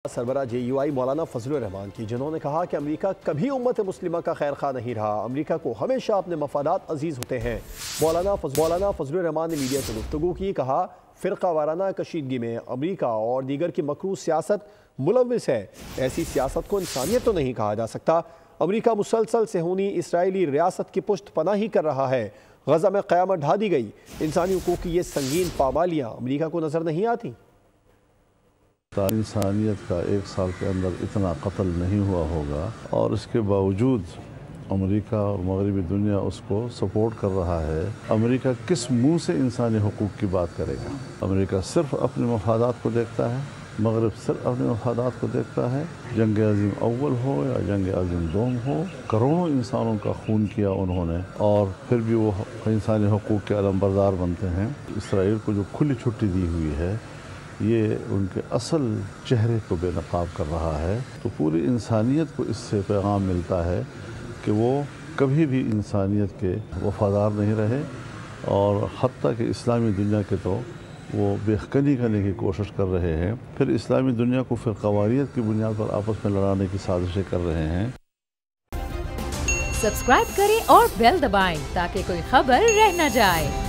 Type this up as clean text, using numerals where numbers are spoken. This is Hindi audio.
सरबरा JUI मौलाना फजलुर रहमान की, जिन्होंने कहा कि अमेरिका कभी उम्मत मुस्लिमा का खैर खा नहीं रहा, अमेरिका को हमेशा अपने मफादात अजीज़ होते हैं। मौलाना फजलुर रहमान ने मीडिया से गुफ्तगू की, कहा फ़िरका वाराना कशीदगी में अमेरिका और दीगर की मकरूह सियासत मुलव्विस है। ऐसी सियासत को इंसानियत तो नहीं कहा जा सकता। अमेरिका मुसलसल सेहूनी इसराइली रियासत की पुष्ट पनाही कर रहा है। गजा में क़यामत ढा दी गई। इंसानी हुकूक की ये संगीन पामालियाँ अमेरिका को नज़र नहीं आती। इंसानियत का 1 साल के अंदर इतना कत्ल नहीं हुआ होगा और इसके बावजूद अमेरिका और मगरबी दुनिया उसको सपोर्ट कर रहा है। अमेरिका किस मुंह से इंसानी हुकूक की बात करेगा? अमेरिका सिर्फ अपने मफादात को देखता है, मगरब सिर्फ अपने मफादात को देखता है। जंग अज़ीम अव्वल हो या जंग अज़ीम दोम हो, करोड़ों इंसानों का खून किया उन्होंने और फिर भी वो इंसानी हुकूक के अलमबरदार बनते हैं। इसराइल को जो खुली छुट्टी दी हुई है, ये उनके असल चेहरे को बेनकाब कर रहा है। तो पूरी इंसानियत को इससे पैगाम मिलता है कि वो कभी भी इंसानियत के वफादार नहीं रहे और हत्ता कि इस्लामी दुनिया के तो वो बेखनी करने की कोशिश कर रहे हैं। फिर इस्लामी दुनिया को फिर क़वानीत की बुनियाद पर आपस में लड़ाने की साजिशें कर रहे हैं। सब्सक्राइब करें और बेल दबाएं ताकि कोई खबर रह न जाए।